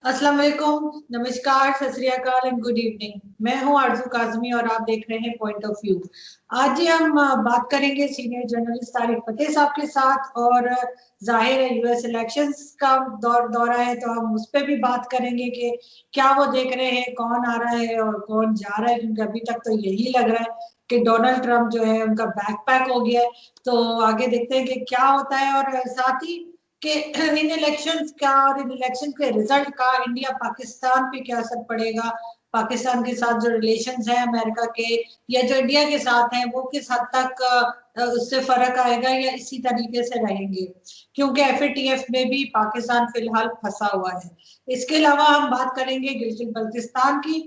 अस्सलाम वालेकुम, नमस्कार, सत श्री अकाल एंड गुड इवनिंग। मैं हूं आरजू काजमी और आप देख रहे हैं पॉइंट ऑफ व्यू। आज ही हम बात करेंगे सीनियर जर्नलिस्ट तारिक फतेह साहब के साथ। और जाहिर है यूएस इलेक्शंस का दौरा है, तो हम उस पर भी बात करेंगे कि क्या वो देख रहे हैं, कौन आ रहा है और कौन जा रहा है। क्योंकि अभी तक तो यही लग रहा है कि डोनाल्ड ट्रंप जो है उनका बैकपैक हो गया है। तो आगे देखते हैं कि क्या होता है। और साथ ही कि इन इलेक्शंस का और इन इलेक्शन के रिजल्ट का इंडिया पाकिस्तान पे क्या असर पड़ेगा, पाकिस्तान के साथ जो रिलेशंस हैं अमेरिका के या जो इंडिया के साथ हैं वो किस हद तक उससे फर्क आएगा या इसी तरीके से रहेंगे, क्योंकि एफएटीएफ में भी पाकिस्तान फिलहाल फंसा हुआ है। इसके अलावा हम बात करेंगे गिलगित बल्तिस्तान की,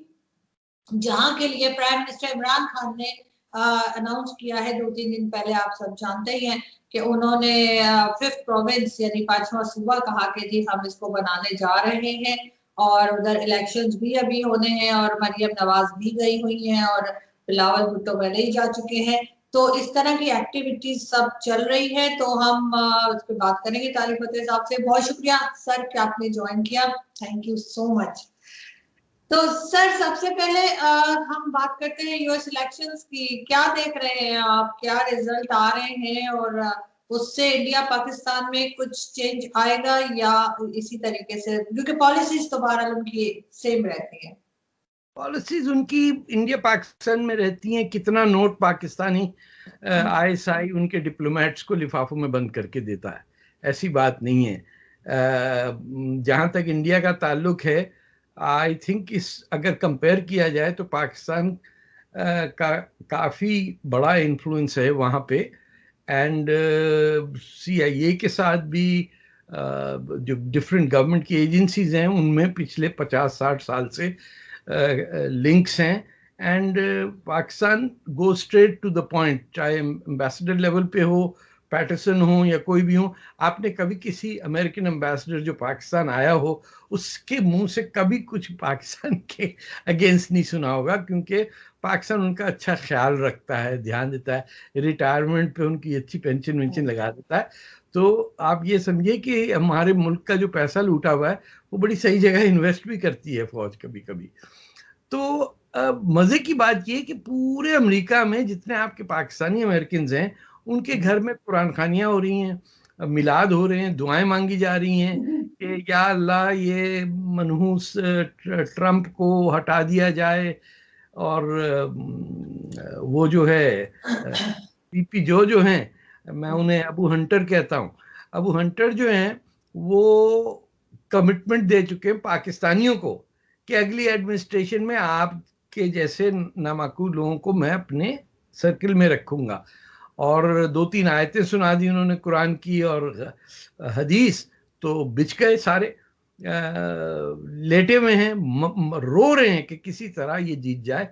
जहां के लिए प्राइम मिनिस्टर इमरान खान ने अनाउंस किया है 2-3 दिन पहले। आप सब जानते ही हैं कि उन्होंने फिफ्थ प्रोविंस यानी पांचवा सूबा कहा कि जी हम इसको बनाने जा रहे हैं। और उधर इलेक्शंस भी अभी होने हैं और मरियम नवाज भी गई हुई हैं और बिलावल भुट्टो पहले ही जा चुके हैं। तो इस तरह की एक्टिविटीज सब चल रही है। तो हम उस पर बात करेंगे तारिक फतेह साहब से। बहुत शुक्रिया सर कि आपने ज्वाइन किया, थैंक यू सो मच। तो सर सबसे पहले हम बात करते हैं यूएस इलेक्शंस की। क्या देख रहे हैं आप, क्या रिजल्ट आ रहे हैं और उससे इंडिया पाकिस्तान में कुछ चेंज आएगा या इसी तरीके से, क्योंकि पॉलिसीज तो बहरहाल उनकी सेम रहती है। पॉलिसीज उनकी इंडिया पाकिस्तान में रहती हैं। कितना नोट पाकिस्तानी आईएसआई उनके डिप्लोमेट्स को लिफाफों में बंद करके देता है, ऐसी बात नहीं है। जहां तक इंडिया का ताल्लुक है, आई थिंक इस अगर कंपेयर किया जाए तो पाकिस्तान का काफ़ी बड़ा इन्फ्लुएंस है वहाँ पे। एंड सीआईए के साथ भी जो डिफरेंट गवर्नमेंट की एजेंसीज हैं उनमें पिछले 50-60 साल से लिंक्स हैं। And Pakistan go straight to the point, चाहे एम्बेसडर लेवल पे हो, पैटरसन हो या कोई भी हो। आपने कभी किसी अमेरिकन एम्बेसडर जो पाकिस्तान आया हो उसके मुंह से कभी कुछ पाकिस्तान के अगेंस्ट नहीं सुना होगा, क्योंकि पाकिस्तान उनका अच्छा ख्याल रखता है, ध्यान देता है, रिटायरमेंट पे उनकी अच्छी पेंशन वेंशन लगा देता है। तो आप ये समझिए कि हमारे मुल्क का जो पैसा लूटा हुआ है वो बड़ी सही जगह इन्वेस्ट भी करती है फौज कभी कभी। तो मजे की बात ये कि पूरे अमेरिका में जितने आपके पाकिस्तानी अमेरिकन हैं उनके घर में कुरान खानियां हो रही हैं, मिलाद हो रहे हैं, दुआएं मांगी जा रही हैं कि या अल्लाह ये मनहूस ट्रंप को हटा दिया जाए। और वो जो है पीपी जो हैं, मैं उन्हें अबू हंटर कहता हूँ। अबू हंटर जो हैं वो कमिटमेंट दे चुके हैं पाकिस्तानियों को कि अगली एडमिनिस्ट्रेशन में आपके जैसे नामाकूल लोगों को मैं अपने सर्किल में रखूंगा। और 2-3 आयतें सुना दी उन्होंने कुरान की और हदीस, तो बिछ गए सारे, लेटे हुए हैं, रो रहे हैं कि किसी तरह ये जीत जाए।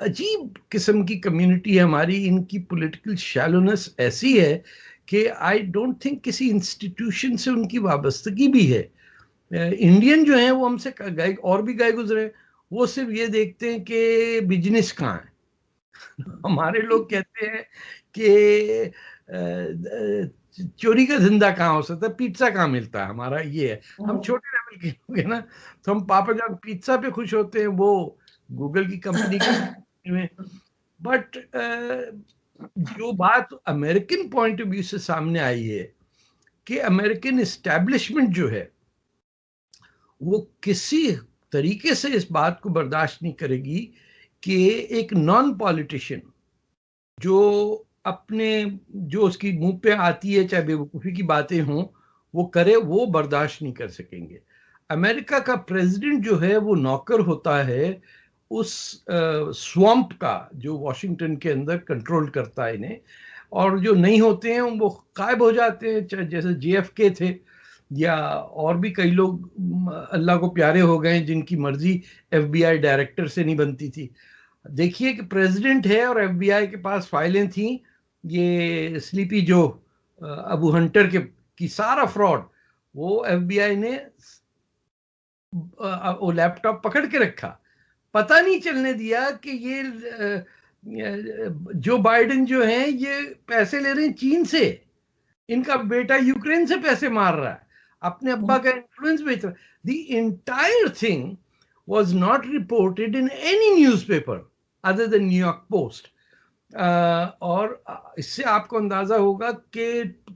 अजीब किस्म की कम्युनिटी है हमारी। इनकी पॉलिटिकल शैलोनेस ऐसी है कि आई डोंट थिंक किसी इंस्टीट्यूशन से उनकी वाबस्तगी भी है। इंडियन जो हैं वो हमसे गए और भी गए गुजरे, वो सिर्फ ये देखते हैं कि बिजनेस कहाँ है। हमारे लोग कहते हैं कि चोरी का धंधा कहाँ हो सकता है, पिज्जा कहाँ मिलता है, हमारा ये है। हम छोटे लेवल के लोग हैं ना, तो हम पापा जान पिज्जा पे खुश होते हैं, वो गूगल की कंपनी में। बट जो बात अमेरिकन पॉइंट ऑफ व्यू से सामने आई है कि अमेरिकन एस्टेब्लिशमेंट जो है वो किसी तरीके से इस बात को बर्दाश्त नहीं करेगी कि एक नॉन पॉलिटिशियन जो अपने जो उसकी मुंह पे आती है, चाहे बेवकूफ़ी की बातें हों, वो करे, वो बर्दाश्त नहीं कर सकेंगे। अमेरिका का प्रेसिडेंट जो है वो नौकर होता है उस स्वैम्प का जो वॉशिंगटन के अंदर कंट्रोल करता है इन्हें। और जो नहीं होते हैं वो गायब हो जाते हैं, जैसे JFK थे या और भी कई लोग अल्लाह को प्यारे हो गए जिनकी मर्जी FBI डायरेक्टर से नहीं बनती थी। देखिए कि प्रेसिडेंट है और FBI के पास फाइलें थी, ये स्लीपी जो अबू हंटर के की सारा फ्रॉड, वो FBI ने वो लैपटॉप पकड़ के रखा, पता नहीं चलने दिया कि ये जो बाइडेन जो हैं ये पैसे ले रहे हैं चीन से, इनका बेटा यूक्रेन से पैसे मार रहा है। अपने अब्बा का इन्फ्लुएंस बेच रहा है। The entire thing was not reported in any newspaper other than New York Post. और इससे आपको अंदाजा होगा कि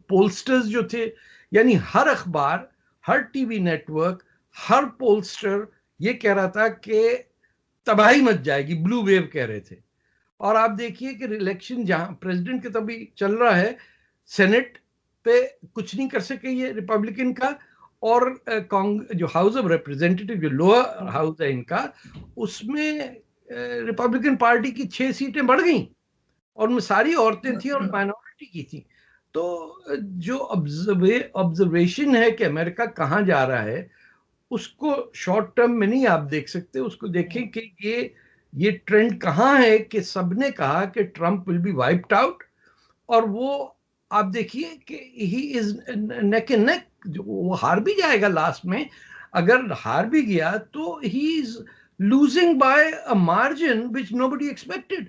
पोलस्टर्स जो थे, यानी हर अखबार, हर टीवी नेटवर्क, हर पोलस्टर ये कह रहा था कि तबाही मच जाएगी, ब्लू वेव कह रहे थे। और आप देखिए कि इलेक्शन जहां प्रेसिडेंट के तभी चल रहा है, सेनेट पे कुछ नहीं कर सके ये रिपब्लिकन का, और जो हाउस ऑफ रिप्रेजेंटेटिव जो लोअर हाउस है इनका, उसमें रिपब्लिकन पार्टी की 6 सीटें बढ़ गई, और उनमें सारी औरतें थी और माइनॉरिटी की थी। तो जो ऑब्जर्वेशन है कि अमेरिका कहाँ जा रहा है, उसको शॉर्ट टर्म में नहीं आप देख सकते, उसको देखें कि ये ट्रेंड कहाँ है कि सबने कहा कि Trump will be wiped out, और वो आप देखिए कि he is neck and neck, वो हार भी जाएगा लास्ट में। अगर हार भी गया तो he is losing bye a margin which nobody expected.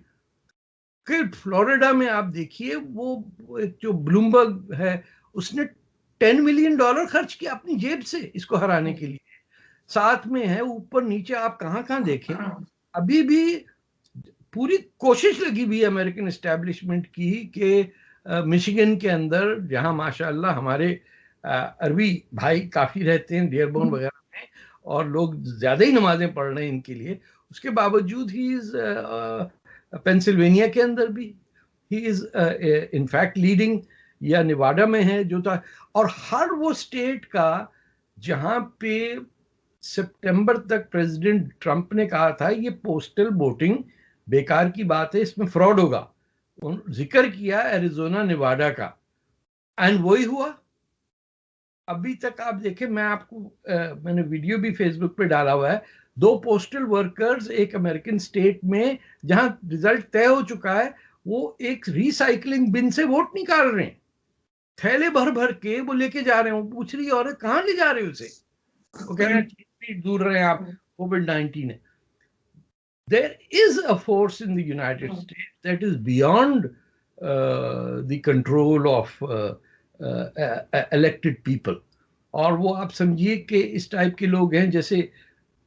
कि फ्लोरिडा में आप देखिए, वो एक जो ब्लूमबर्ग है, उसने $10 मिलियन खर्च किया अपनी जेब से इसको हराने के लिए। साथ में है ऊपर नीचे, आप कहां कहां देखें, अभी भी पूरी कोशिश लगी हुई है अमेरिकन एस्टेब्लिशमेंट की कि मिशिगन के अंदर, जहां माशाल्लाह हमारे अरबी भाई काफी रहते हैं, डियरबोर्न वगैरह में, और लोग ज्यादा ही नमाजें पढ़ रहे हैं इनके लिए, उसके बावजूद ही इज पेंसिल्वेनिया के अंदर भी ही इज इनफैक्ट लीडिंग, या निवाडा में है जो था। और हर वो स्टेट का जहां पे सितंबर तक प्रेसिडेंट ट्रंप ने कहा था ये पोस्टल वोटिंग बेकार की बात है, इसमें फ्रॉड होगा, जिक्र किया एरिजोना निवाडा का, एंड वही हुआ। अभी तक आप देखें, मैं आपको मैंने वीडियो भी फेसबुक पे डाला हुआ है, 2 पोस्टल वर्कर्स एक अमेरिकन स्टेट में जहां रिजल्ट तय हो चुका है, वो एक रिसाइकलिंग बिन से वोट निकाल रहे हैं, थैले भर भर के वो लेके जा रहे हैं। वो पूछ रही है औरत कहाँ ले जा रहे हो उसे, वो कह रहे हैं 6 फीट दूर रहे आप, कोविड-19 है। There is a force in the United States that is beyond the control of elected people. और वो आप समझिए कि इस टाइप के लोग हैं जैसे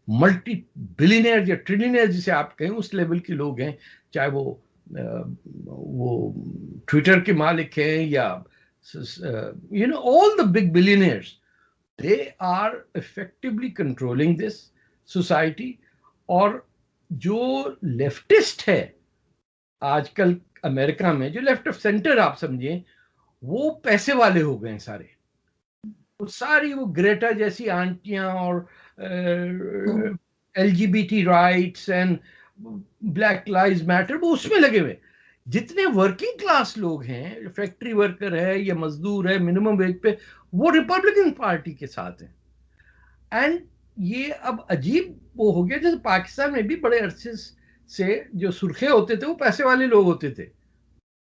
मल्टी बिलियनियर या ट्रिलियनियर जिसे आप कहें, उस लेवल के लोग हैं, चाहे वो ट्विटर के मालिक हैं या all the big billionaires, they are effectively controlling this society. और जो लेफ्टिस्ट है आजकल अमेरिका में, जो लेफ्ट ऑफ सेंटर आप समझिए, वो पैसे वाले हो गए सारे। वो सारी वो ग्रेटा जैसी आंटियां और LGBT rights and black lives matter, वो उसमें लगे हुए। जितने वर्किंग क्लास लोग हैं, फैक्ट्री वर्कर है या मजदूर है मिनिमम वेज पे, वो रिपब्लिकन पार्टी के साथ हैं। एंड ये अब अजीब वो हो गया, जैसे पाकिस्तान में भी बड़े अरसे से जो सुर्खे होते थे वो पैसे वाले लोग होते थे।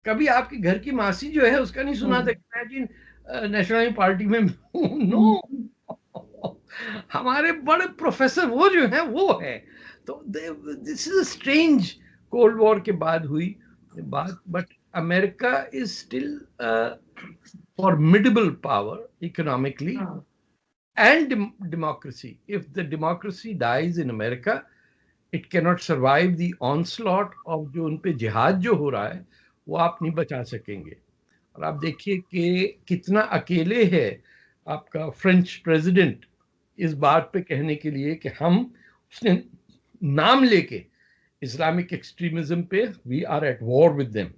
कभी आपके घर की मासी जो है उसका नहीं सुना था इमेजिन नेशनल पार्टी में नो हमारे बड़े प्रोफेसर वो जो है वो है। तो this is a strange cold war के बाद हुई बात, but America is still formidable power economically and democracy. If the democracy dies in America, it cannot survive the onslaught of जो उन पे जिहाद जो हो रहा है वो आप नहीं बचा सकेंगे। और आप देखिए कि कितना अकेले है आपका फ्रेंच प्रेसिडेंट इस बात पे कहने के लिए कि हम, उसने नाम लेके इस्लामिक एक्सट्रीमिज्म पे we are at war with them.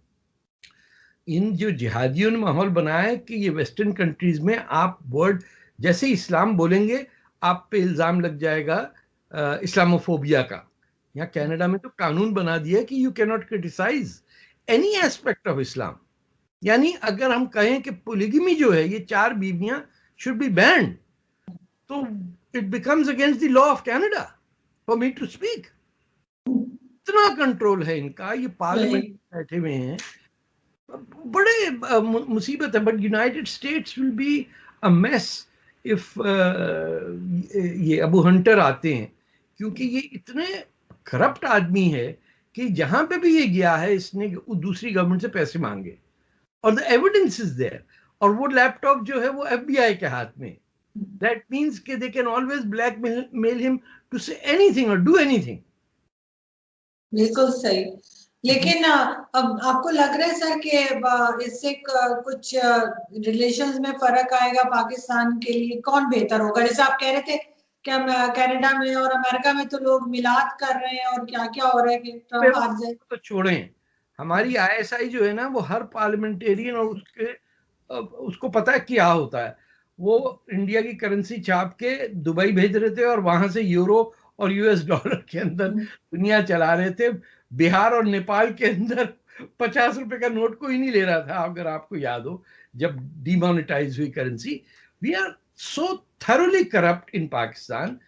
इन जो जिहादियों ने माहौल बनाया है कि ये वेस्टर्न कंट्रीज में आप वर्ड जैसे इस्लाम बोलेंगे आप पे इल्जाम लग जाएगा इस्लामोफोबिया का। यहाँ कनाडा में तो कानून बना दिया कि you can not criticise any aspect of Islam. यानी अगर हम कहें कि पोलिगमी जो है, ये 4 बीवियां शुड बी बैंड, तो it becomes against the law of Canada for me to speak. इतना कंट्रोल है इनका, ये पार्लियामेंट बैठे हुए हैं, बड़े मुसीबत है। But United states will be a mess if ये अबू हंटर आते हैं, क्योंकि ये इतने करप्ट आदमी है कि जहां पे भी ये गया है इसने दूसरी गवर्नमेंट से पैसे मांगे, और द एविडेंस इज देयर। और वो लैपटॉप जो है वो FBI के हाथ में, That means कि they can always blackmail him to say anything or do anything. बिल्कुल सही। लेकिन अब आपको लग रहा है सर कि इससे कुछ रिलेशंस में फर्क आएगा पाकिस्तान के लिए? कौन बेहतर होगा? जैसे आप कह रहे थे कि हम कनाडा में और अमेरिका में तो लोग मिलाद कर रहे हैं और क्या क्या हो रहा है कि ट्रम्प हार जाए। तो छोड़ें, हमारी आईएसआई जो है ना, वो हर पार्लियामेंटेरियन और उसको पता है क्या होता है। वो इंडिया की करेंसी छाप के दुबई भेज रहे थे और वहां से यूरो और यूएस डॉलर के अंदर दुनिया चला रहे थे। बिहार और नेपाल के अंदर 50 रुपए का नोट कोई नहीं ले रहा था, अगर आपको याद हो, जब डिमोनेटाइज हुई currency. We are so thoroughly corrupt in Pakistan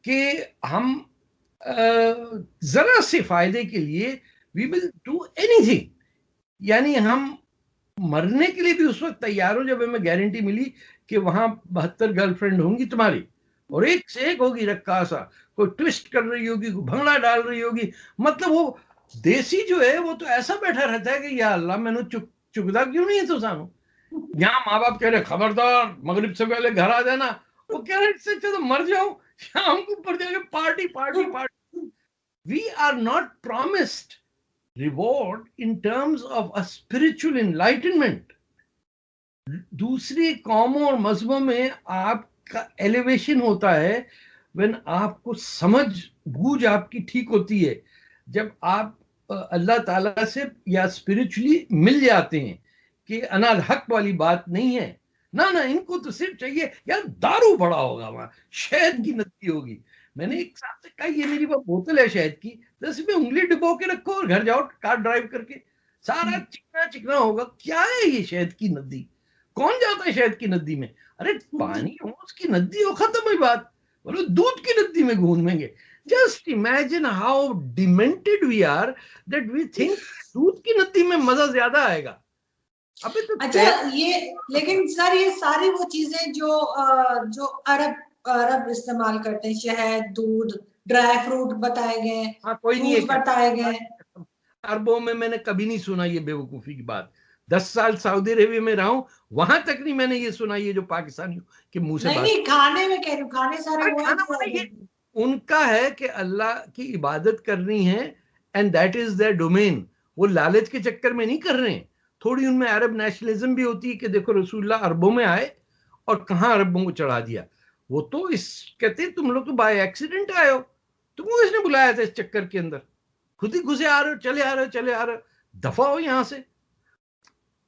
कि हम जरा से फायदे के लिए वी विल डू एनीथिंग। यानी हम मरने के लिए भी उस वक्त तैयार हो जब हमें गारंटी मिली कि वहां 72 गर्लफ्रेंड होंगी तुम्हारी और एक से एक होगी रक्कासा, कोई ट्विस्ट कर रही होगी, कोई भंगड़ा डाल रही होगी। मतलब वो देसी जो है वो तो ऐसा बैठा रहता है कि या अल्लाह मैंने चुकदा क्यों नहीं है तो सानू। यहाँ माँ बाप कह रहे खबरदार मगरिब से पहले घर आ जाना, वो कह रहे इससे अच्छा तो मर जाओ, शाम को ऊपर जाके party party party. We are not promised reward in terms of a spiritual enlightenment. दूसरी कौमों और मजहबों में आपका एलिवेशन होता है when आपको समझ बूझ आपकी ठीक होती है, जब आप अल्लाह ताला से या स्पिरिचुअली मिल जाते हैं कि अनाल हक वाली बात नहीं है ना। इनको तो सिर्फ चाहिए यार दारू बड़ा होगा, वहां शहद की नदी होगी। मैंने एक साहब से कहा ये मेरी बोतल है शहद की, 10 में उंगली डुबो के रखो और घर जाओ कार ड्राइव करके, सारा चिकना चिकना होगा। क्या है ये शहद की नदी? कौन जाता है शहद की नदी में? अरे पानी हो उसकी नदी हो, खत्म हुई बात। बोलो दूध की नदी में घूमेंगे। Just imagine how demented we are that we think दूध की नदी में मजा ज्यादा आएगा। अबे तो अच्छा ये, लेकिन सर ये सारी वो चीजें जो अरब इस्तेमाल करते हैं, शहद, दूध, ड्राई फ्रूट बताए गए, कोई नहीं बताए गए। अरबों में मैंने कभी नहीं सुना ये बेवकूफी की बात। 10 साल सऊदी अरेबिया में रहा हूं, वहां तक नहीं मैंने ये सुना, ये जो पाकिस्तानियों के मुंह से नहीं खाने में कह रही हूँ, खाने सारे वो है उनका है कि अल्लाह की इबादत करनी है and that is there domain. वो लालच के चक्कर में नहीं कर रहे हैं। थोड़ी उनमें अरब नेशनलिज्म भी होती है कि देखो रसूलुल्लाह अरबों में आए और कहां अरबों को चढ़ा दिया। वो तो इस कहते हैं तुम लोग तो बाय एक्सीडेंट आए हो, तुमको किसने बुलाया था इस चक्कर के अंदर? खुद ही घुसे आ रहे हो, चले आ रहे हो, दफा हो यहां से।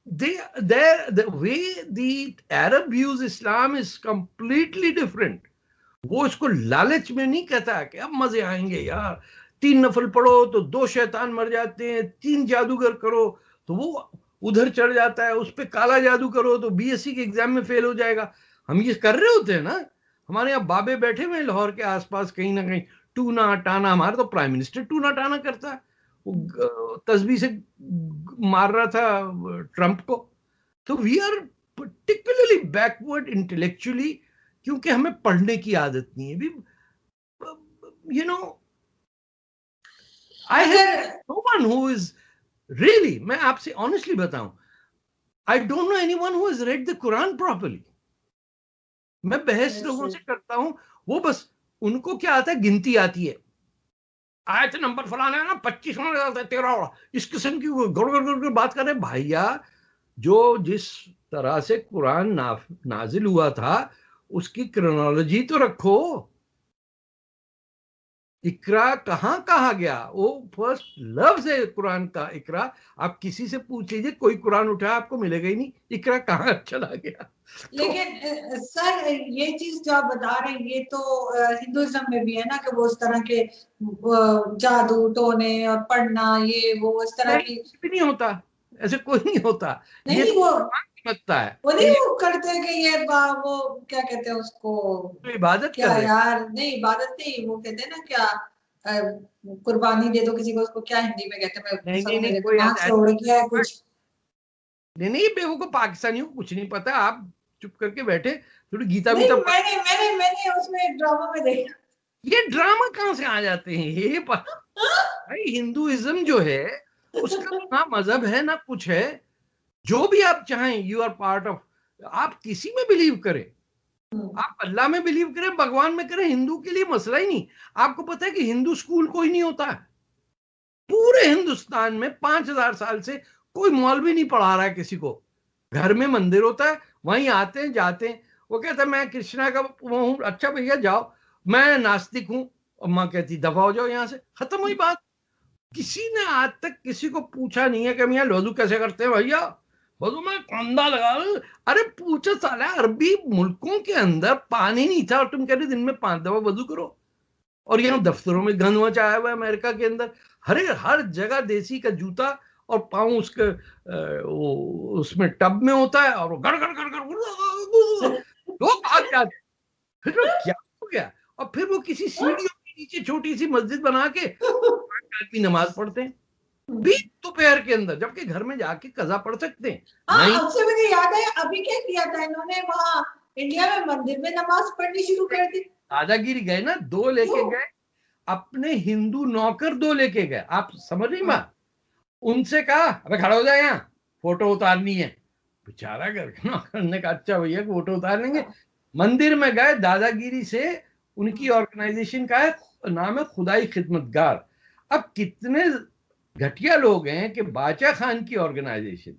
The way the Arab views Islam is completely different. वो इसको लालच में नहीं कहता कि अब मजे आएंगे यार, 3 नफल पढ़ो तो 2 शैतान मर जाते हैं, 3 जादूगर करो तो वो उधर चढ़ जाता है, उस पर काला जादू करो तो बीएससी के एग्जाम में फेल हो जाएगा। हम ये कर रहे होते हैं ना। हमारे यहाँ बाबे बैठे हुए लाहौर के आसपास कहीं ना कहीं, टूना टाना। हमारा तो प्राइम मिनिस्टर टूना टाना करता है, वो तस्बीह से मार रहा था ट्रंप को। तो we are particularly backward intellectually, क्योंकि हमें पढ़ने की आदत नहीं है। You know I have no one who is really, मैं आपसे ऑनेस्टली बताऊं, I don't know anyone who has read the Quran properly. मैं बहस लोगों से करता हूं, वो बस उनको क्या आता है, गिनती आती है, आयत नंबर फलाना ना 25 13, इस किस्म की गड़गड़ बात कर रहे भैया। जो जिस तरह से कुरान नाजिल हुआ था उसकी क्रोनोलॉजी तो रखो। इकरा कहां कहा गया? वो फर्स्ट लफ्ज है कुरान का इकरा। आप किसी से पूछ लीजिए, कोई कुरान उठाया आपको मिलेगा ही नहीं, इकरा कहां चला गया। लेकिन सर ये चीज जो आप बता रहे हैं ये तो हिंदुइज्म में भी है ना, कि वो उस तरह के जादू टोने और पढ़ना ये वो इस तरह की नहीं होता, ऐसे कोई नहीं होता। नहीं, ये वो लगता है वो नहीं वो करते हैं कि ये वो क्या कहते हैं उसको, तो इबादत क्या कर रहे यार, नहीं इबादत नहीं, वो कहते हैं ना क्या, कुर्बानी दे दो किसी को, उसको क्या हिंदी में कहते हैं? नहीं कोई गया कुछ नहीं बेवकूफ पाकिस्तानियों को कुछ नहीं पता। आप चुप करके बैठे, थोड़ी गीता नहीं, मैंने उसमें ड्रामा में देखा। ये ड्रामा कहां से आ जाते हैं ये भाई, हिंदुइज्म जो है उसका ना मजहब है ना कुछ है। जो भी आप चाहें, यू आर पार्ट ऑफ, आप किसी में बिलीव करें। आप अल्लाह में बिलीव करें, भगवान में करें, हिंदू के लिए मसला ही नहीं। आपको पता है कि हिंदू स्कूल कोई नहीं होता है पूरे हिंदुस्तान में, 5,000 साल से कोई मौलवी नहीं पढ़ा रहा है किसी को। घर में मंदिर होता है, वहीं आते हैं जाते हैं। वो कहता है मैं कृष्णा का वो हूं, अच्छा भैया जाओ, मैं नास्तिक हूं। और माँ कहती दफा हो जाओ यहाँ से, खत्म हुई बात। किसी ने आज तक किसी को पूछा नहीं है कि हम यहाँ वजू कैसे करते हैं भैया, वजू में कंधा लगा। अरे पूछो साला, अरबी मुल्कों के अंदर पानी नहीं था और तुम कह रहे दिन में 5 दफा वजू करो। और यहाँ दफ्तरों में गंद मचाया हुआ है अमेरिका के अंदर, हर जगह देसी का जूता और पाँव उसके उसमें टब में होता है, और गड़ गड़ गड़ गड़ लोग भाग जाते। फिर वो क्या हो गया? और फिर वो किसी सीढ़ियों के नीचे छोटी सी मस्जिद बना के आदमी नमाज पढ़ते हैं बीच दोपहर के अंदर, जबकि घर में जाके कज़ा पढ़ सकते हैं। अब से मुझे याद है अभी क्या किया था इन्होंने, वहां इंडिया में मंदिर में नमाज पढ़नी शुरू कर दी। दादागिरी गए ना, 2 लेके गए अपने हिंदू नौकर, 2 लेके गए। आप समझ रही माँ? उनसे कहा अबे खड़ा हो जाए, यहाँ फोटो उतारनी है। बेचारा करके नौकर ने कहा अच्छा भैया फोटो उतार लेंगे। मंदिर में गए, दादागिरी से उनकी ऑर्गेनाइजेशन का नाम है खुदाई खिदमतगार। अब कितने घटिया लोग हैं कि बाचा खान की ऑर्गेनाइजेशन,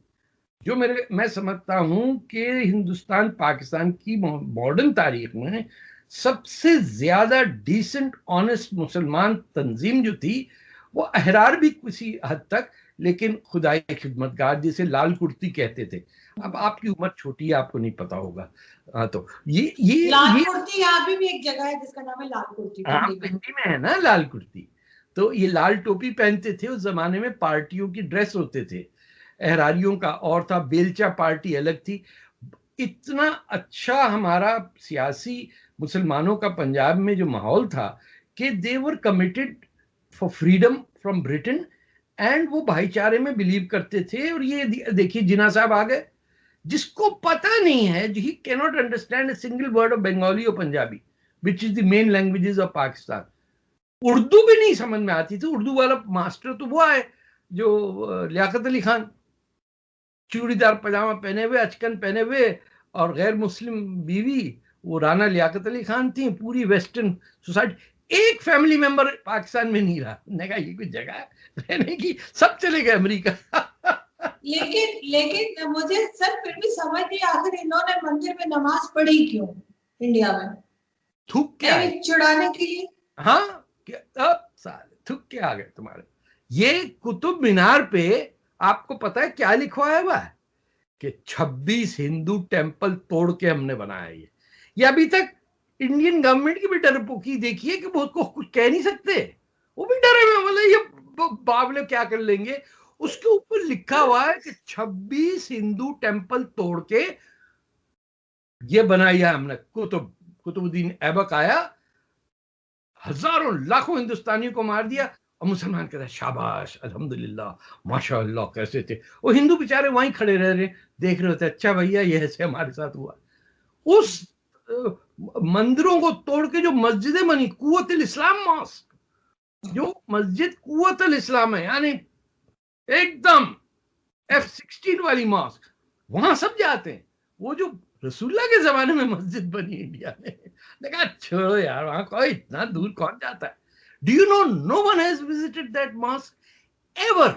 जो मैं समझता हूं कि हिंदुस्तान पाकिस्तान की मॉडर्न तारीख में सबसे ज्यादा डिसेंट ऑनेस्ट मुसलमान तंजीम जो थी, वो अहरार भी किसी हद तक, लेकिन खुदाई खिदमतगार जिसे लाल कुर्ती कहते थे। अब आपकी उम्र छोटी है, आपको नहीं पता होगा। तो ये लाल कुर्ती यहाँ पे भी एक जगह है जिसका नाम है लाल कुर्ती, पिंडी में है ना लाल कुर्ती। तो ये लाल टोपी पहनते थे उस जमाने में, पार्टियों की ड्रेस होते थे। अहरारियों का और था, बेलचा पार्टी अलग थी। इतना अच्छा हमारा सियासी मुसलमानों का पंजाब में जो माहौल था कि they were committed for freedom from Britain, and वो भाईचारे में बिलीव करते थे। और ये देखिए जिन्ना साहब आ गए, जिसको पता नहीं है, he cannot understand a single word of Bengali और Punjabi which is the main languages of Pakistan. Urdu भी नहीं समझ में आती थी। उर्दू वाला मास्टर तो वो आए जो लियाकत अली खान, चूड़ीदार पजामा पहने हुए, अचकन पहने हुए, और गैर मुस्लिम बीवी वो राना लियाकत अली खान थी। पूरी वेस्टर्न सोसाइटी, एक फैमिली मेंबर पाकिस्तान में नहीं रहा। ने कहा ये कोई जगह है रहने की, सब चले गए अमेरिका। लेकिन मुझे सर फिर भी समझ नहीं, आखिर इन्होंने मंदिर में नमाज पढ़ी क्यों इंडिया में? थूक के आए छुड़ाने के लिए। हाँ, अब साले थूक के आ गए तुम्हारे। ये कुतुब मीनार पे आपको पता है क्या लिखवाया हुआ है कि 26 हिंदू टेंपल तोड़ के हमने बनाया। ये अभी तक इंडियन गवर्नमेंट की भी डरपोकी देखिए कि वो उसको कुछ कह नहीं सकते, वो भी डरे हुए, बोले ये बावले क्या कर लेंगे। उसके ऊपर लिखा हुआ है कि 26 हिंदू टेंपल तोड़ के ये बनाया हमने। कुतुबुद्दीन ऐबक आया, हजारों लाखों हिंदुस्तानियों को मार दिया, और मुसलमान कहते हैं शाबाश अल्हम्दुलिल्लाह माशाअल्लाह। कैसे थे वो हिंदू बेचारे वहीं खड़े रह रहे, देख रहे होते, अच्छा भैया ये ऐसे हमारे साथ हुआ। उस मंदिरों को तोड़ के जो मस्जिदें बनी, कुव्वतुल इस्लाम मॉस्क, जो मस्जिद कुव्वतुल इस्लाम है, यानी एकदम F-16 वाली मॉस्क, वहां सब जाते हैं। वो जो रसूलुल्लाह के जमाने में मस्जिद बनी इंडिया में, देखा छोड़ो यार, वहां कोई इतना दूर कौन जाता है। Do you know no one has visited that mosque ever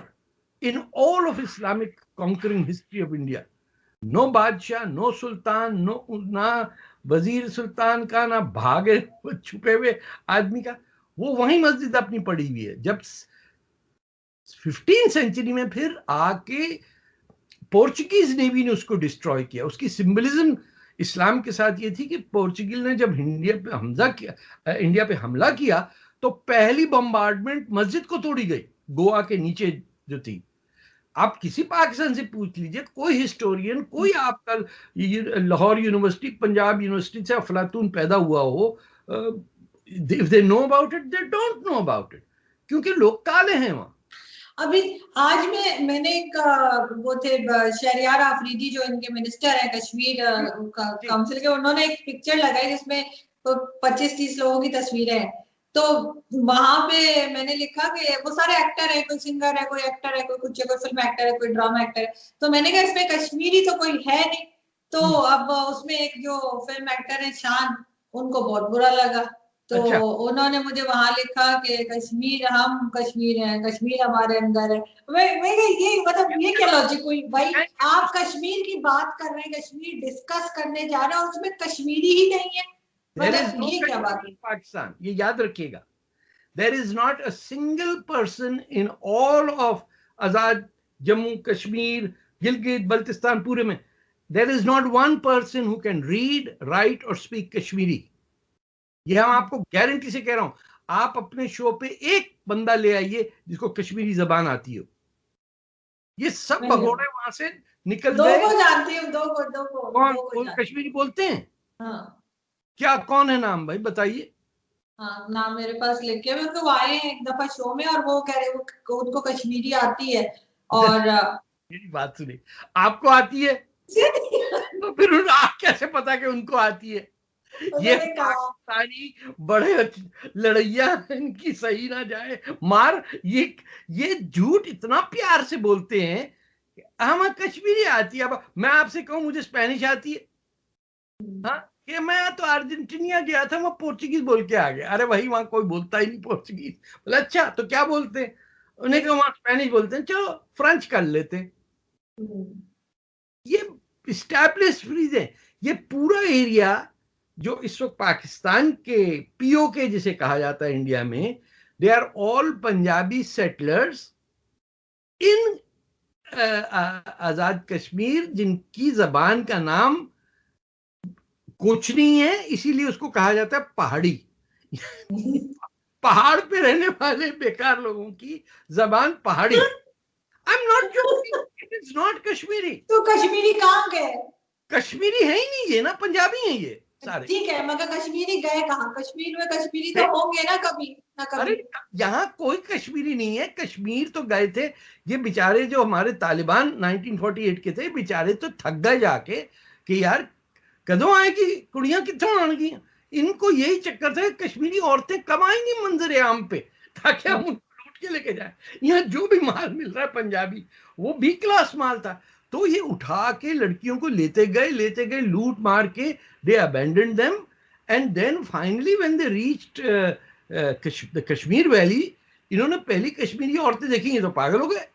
in all of Islamic conquering history of India? No बादशाह, no सुल्तान, ना वजीर सुल्तान का, ना भागे छुपे हुए आदमी का, वो वहीं मस्जिद अपनी पड़ी हुई है। जब 15th सेंचुरी में फिर आके पोर्चुगीज नेवी ने उसको डिस्ट्रॉय किया। उसकी सिंबलिज्म इस्लाम के साथ ये थी कि पोर्चुगीज ने जब इंडिया पे हमला किया तो पहली बम्बार्डमेंट मस्जिद को तोड़ी गई, गोवा के नीचे जो थी। आप किसी पाकिस्तान से पूछ लीजिए, कोई हिस्टोरियन, कोई आपका लाहौर यूनिवर्सिटी, पंजाब यूनिवर्सिटी से अफलातून पैदा हुआ हो, if they know about it, they don't know about it, क्योंकि लोग काले हैं वहां। अभी आज मैंने एक वो थे शहरियार आफरीदी जो इनके मिनिस्टर है कश्मीर काउंसिल के, उन्होंने एक पिक्चर लगाई जिसमें 25-30 लोगों की तस्वीरें हैं। तो वहां पे मैंने लिखा कि वो सारे एक्टर है, कोई सिंगर है, कोई एक्टर है, कोई कुछ है, कोई फिल्म एक्टर है, कोई ड्रामा एक्टर है। तो मैंने कहा इसमें कश्मीरी तो कोई है नहीं, तो अब उसमें एक जो फिल्म एक्टर है शान, उनको बहुत बुरा लगा। तो अच्छा, उन्होंने मुझे वहां लिखा कि कश्मीर, हम कश्मीर हैं, कश्मीर हमारे अंदर है। मैं ये मतलब ये क्या लॉजिक हुई भाई? आप कश्मीर की बात कर रहे हैं, कश्मीर डिस्कस करने जा रहे हैं और उसमें कश्मीरी ही नहीं है, देयर इज मतलब नो ये क्या बात कश्मीर है? इन पाकिस्तान, ये याद रखिएगा। There is not a single person in all of Azad Jammu Kashmir, Gilgit Baltistan पूरे में, there is not one person who can read, write और स्पीक कश्मीरी। ये हम आपको गारंटी से कह रहा हूं। आप अपने शो पे एक बंदा ले आइए जिसको कश्मीरी जबान आती हो। ये सब नहीं, भगोड़े वहां से निकल दो गए। को जानती हूँ, कौन दो को कौन जानती कश्मीरी बोलते हैं? हूँ। हाँ क्या, कौन है नाम भाई, बताइए। हाँ, नाम मेरे पास लिखे हुए, तो वो आए हैं एक दफा शो में और वो कह रहे वो उनको कश्मीरी आती है और मेरी बात सुनिए, आपको आती है तो फिर आप कैसे पता कि उनको आती है? ये उन्होंने कहा। पाकिस्तानी बड़े लड़ैया, इनकी सही ना जाए मार। ये झूठ इतना प्यार से बोलते हैं। हमें कश्मीरी आती है। अब मैं आपसे कहूं मुझे स्पेनिश आती है, हाँ, कि मैं तो अर्जेंटीनिया गया था, मैं पोर्चुगीज बोल के आ गया। अरे भाई वहां कोई बोलता ही नहीं पोर्चुगीज। बोले अच्छा तो क्या बोलते हैं? उन्हें कहा वहां स्पेनिश बोलते हैं, चलो फ्रेंच कर लेते हैं। ये स्टैब्लिश फ्रीज है। ये पूरा एरिया जो इस वक्त पाकिस्तान के पीओके जिसे कहा जाता है इंडिया में, they are all Punjabi settlers in Azad Kashmir, जिनकी जबान का नाम कुछ नहीं है, इसीलिए उसको कहा जाता है पहाड़ी। पहाड़ पे रहने वाले बेकार लोगों की जबान पहाड़ी। I am not joking, it is not Kashmiri. तो कश्मीरी कहाँ गए? कश्मीरी है ही नहीं, ये ना पंजाबी हैं ये सारे। ठीक है, मगर कश्मीरी गए कहाँ? कश्मीर में कश्मीरी तो होंगे ना कभी ना अरे कभी। यहाँ कोई कश्मीरी नहीं है। कश्मीर तो गए थे ये बेचारे जो हमारे तालिबान 1948 के थे, बेचारे तो थक गए जाके कि यार कदों आएगी कुड़ियां, कितों आएंगी। इनको यही चक्कर था कि कश्मीरी औरतें कब आएंगी मंजर आम पे, ताकि हम उनको लूट के लेके जाए। यहाँ जो भी माल मिल रहा है पंजाबी, वो बी क्लास माल था। तो ये उठा के लड़कियों को लेते गए लूट मार के, they abandon them. And then finally when they reached Kashmir valley, इन्होंने पहली कश्मीरी औरतें देखी, ये तो पागल हो गए,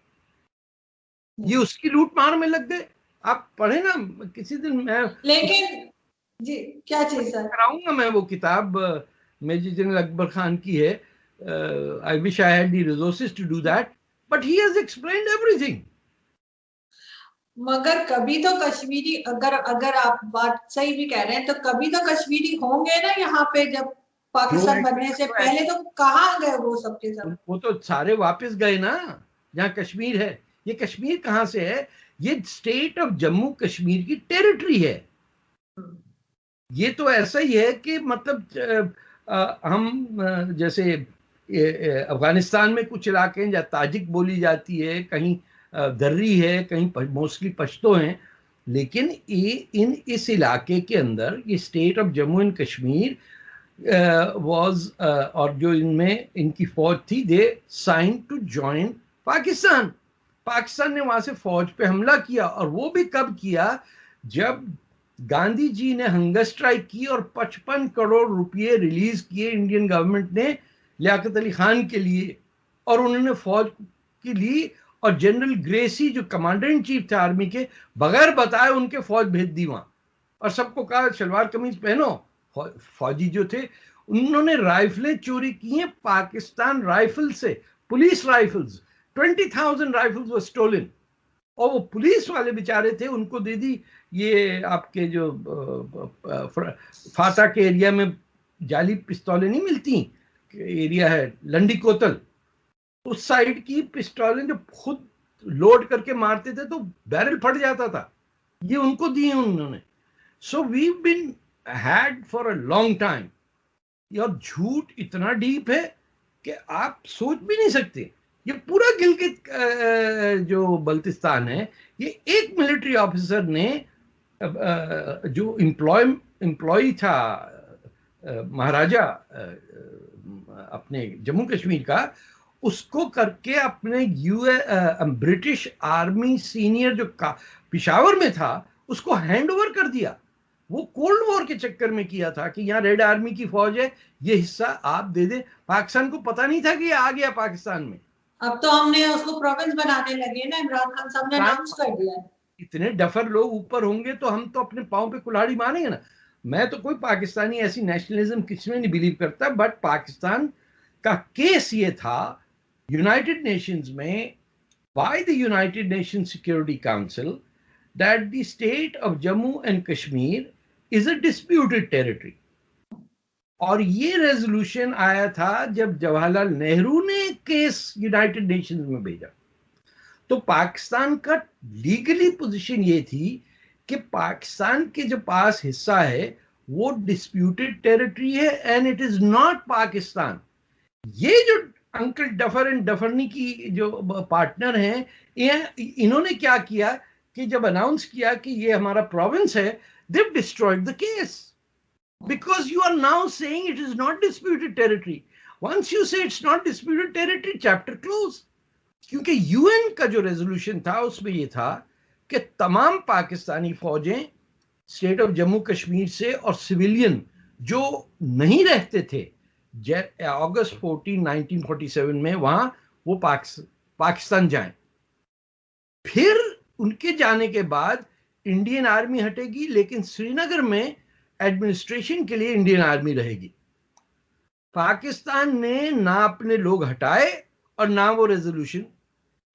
ये उसकी लूट मार में लग गए। आप पढ़े ना किसी दिन, मैं लेकिन जी, क्या चीज सर? कराऊंगा मैं वो किताब, मेजर जनरल अकबर खान की है। I wish I had the resources to do that, but he has explained everything. मगर कभी तो कश्मीरी, अगर अगर आप बात सही भी कह रहे हैं, तो कभी तो कश्मीरी होंगे ना यहाँ पे, जब जो पाकिस्तान बनने से है पहले तो कहाँ गए वो सब के सब? वो तो सारे वापस गए ना, जहाँ कश्मीर है। ये कश्मीर कहाँ से है? ये स्टेट ऑफ जम्मू कश्मीर की टेरिटरी है। ये तो ऐसा ही है कि मतलब हम जैसे अफगानिस्तान में कुछ इलाके हैं जहाँ ताजिक बोली जाती है, कहीं दर्री है, कहीं मोस्टली पश्तो हैं। लेकिन ये इस इलाके के अंदर ये state of Jammu and Kashmir was, और जो इनमें इनकी फौज थी, they sign to join Pakistan. Pakistan ने वहां से फौज पे हमला किया, और वो भी कब किया? जब गांधी जी ने हंगर स्ट्राइक की और 55 करोड़ रुपए रिलीज किए इंडियन गवर्नमेंट ने लियाकत अली खान के लिए, और उन्होंने फौज की ली, और जनरल ग्रेसी जो कमांडर इन चीफ थे आर्मी के, बगैर बताए उनके फौज भेज दी वहां, और सबको कहा शलवार कमीज पहनो। फौजी जो थे उन्होंने राइफलें चोरी की हैं पाकिस्तान राइफल से, पुलिस राइफल्स, 20,000 राइफल्स वर स्टोलन। और वो पुलिस वाले बेचारे थे, उनको दे दी ये आपके जो फाटा के एरिया में जाली पिस्तौलें नहीं मिलती, एरिया है लंडी कोतल, उस साइड की पिस्तौलें जो खुद लोड करके मारते थे तो बैरल फट जाता था, ये उनको दिए उन्होंने। So we been had for a long time. और झूठ इतना डीप है कि आप सोच भी नहीं सकते। ये पूरा गिलगित जो बल्तिस्तान है, ये एक मिलिट्री ऑफिसर ने जो एम्प्लॉय था महाराजा अपने जम्मू कश्मीर का, उसको करके अपने ब्रिटिश आर्मी सीनियर जो पिशावर में था, उसको हैंड ओवर कर दिया। वो कोल्ड वॉर के चक्कर में किया था कि यहाँ रेड आर्मी की फौज है, ये हिस्सा आप दे दें। पाकिस्तान को पता नहीं था कि ये आ गया पाकिस्तान में। अब तो हमने उसको प्रोविंस बनाने लगे ना, इमरान खान साहब ने अनाउंस कर दिया है। इतने डफर लोग ऊपर होंगे तो हम तो अपने पाँव पे कुल्हाड़ी मारेंगे ना। मैं तो कोई पाकिस्तानी ऐसी नेशनलिज्म किसी में नहीं बिलीव करता, बट पाकिस्तान का केस ये था यूनाइटेड नेशंस में, by the United nation security council, that the state of Jammu and Kashmir is a disputed territory। और ये रेजोल्यूशन आया था जब जवाहरलाल नेहरू ने केस यूनाइटेड नेशंस में भेजा। तो पाकिस्तान का लीगली पोजीशन ये थी कि पाकिस्तान के जो पास हिस्सा है वो डिस्प्यूटेड टेरिटरी है and it is not Pakistan. ये जो अंकल डफर एंड डफरनी की जो पार्टनर हैं, इन्होंने क्या किया कि जब अनाउंस किया कि ये हमारा प्रोविंस है, they've destroyed the case because you are now saying it is not disputed territory। once you say it's not disputed territory, chapter close। क्योंकि यूएन का जो रेजोल्यूशन था उसमें ये था कि तमाम पाकिस्तानी फौजें स्टेट ऑफ जम्मू कश्मीर से और सिविलियन जो नहीं रहते थे अगस्त 14 1947 में वहां, वो पाकिस्तान जाएं। फिर उनके जाने के बाद इंडियन आर्मी हटेगी, लेकिन श्रीनगर में एडमिनिस्ट्रेशन के लिए इंडियन आर्मी रहेगी। पाकिस्तान ने ना अपने लोग हटाए और ना वो रेजोल्यूशन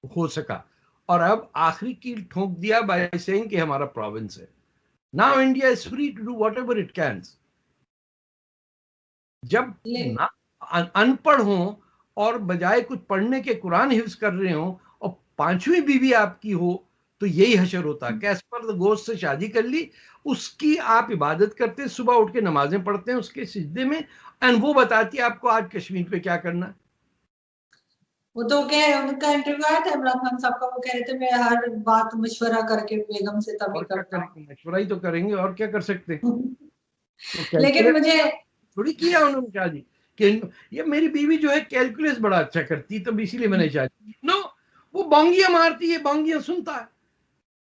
हो सका, और अब आखिरी कील ठोक दिया बाय सेइंग कि हमारा प्रोविंस है। Now India is free to do whatever it can. जब ना अनपढ़ हो और बजाय कुछ पढ़ने के कुरान हिफ्ज कर रहे हो और पांचवी बीवी आपकी हो, तो यही हशर होता है। कैस पर द गोश्त से शादी कर ली, उसकी आप इबादत करते हैं, सुबह उठ के नमाजें पढ़ते हैं उसके सिजदे में, एंड वो बताती है आपको आज कश्मीर पे क्या करना। वो तो क्या, उनका इंटरव्यू आया था इमरान खान साहब का, वो कह रहे थे मैं हर बात मशवरा करके बेगम से तभी करता हूं। मशवरा ही तो करेंगे, और क्या कर सकते हैं। तो लेकिन मुझे थोड़ी किया उन्होंने शादी कि ये मेरी बीवी जो है कैलकुलस बड़ा अच्छा करती, तो इसीलिए मैंने शादी। नो, वो बांगियां मारती है, बांगियां सुनता है।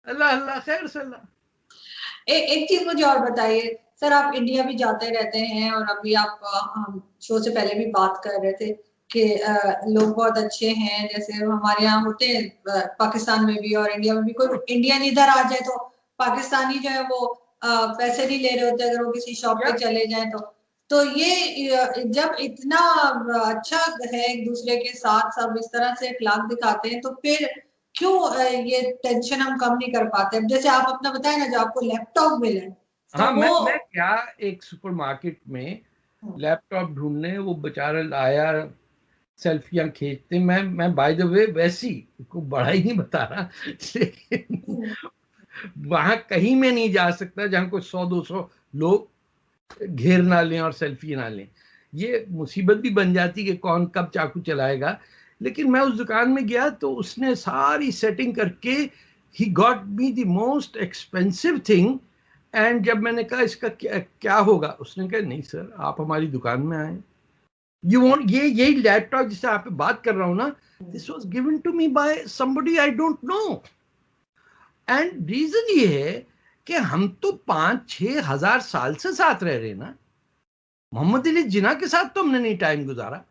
अल्लाह अल्लाह खैर सल्लाह। एक चीज मुझे और बताइए सर, आप इंडिया भी जाते रहते हैं और अभी आप हम शो से पहले भी बात कर रहे थे कि लोग बहुत अच्छे हैं, जैसे हमारे यहाँ होते हैं पाकिस्तान में भी और इंडिया में भी। कोई इंडियन इधर आ जाए तो पाकिस्तानी जो है वो पैसे नहीं ले रहे होते अगर वो किसी शॉप पे चले जाए तो ये जब इतना अच्छा है एक दूसरे के साथ, सब इस तरह से अखलाक दिखाते हैं, तो फिर क्यों ये टेंशन हम कम नहीं कर पाते? अब जैसे आप अपना बताए ना, जो आपको लैपटॉप मिला है, तो हाँ, मैं क्या एक सुपरमार्केट में लैपटॉप ढूंढने वो बेचारा आया, सेल्फियां खींचते। मैं बाय द वे वैसी को बड़ा ही नहीं बता रहा, लेकिन वहां कहीं में नहीं जा सकता जहां कोई 100-200 लोग घेर ना लें और सेल्फी ना लें। ये मुसीबत भी बन जाती कि कौन कब चाकू चलाएगा। लेकिन मैं उस दुकान में गया तो उसने सारी सेटिंग करके he got me the most expensive thing. And जब मैंने कहा इसका क्या होगा, उसने कहा नहीं सर, आप हमारी दुकान में आए, यू वांट यही लैपटॉप जिससे आप बात कर रहा हूं ना, this was given to me by somebody I don't know. And reason ये है कि हम तो 5-6 हजार साल से साथ रह रहे ना। मोहम्मद अली जिन्ना के साथ तो हमने नहीं टाइम गुजारा।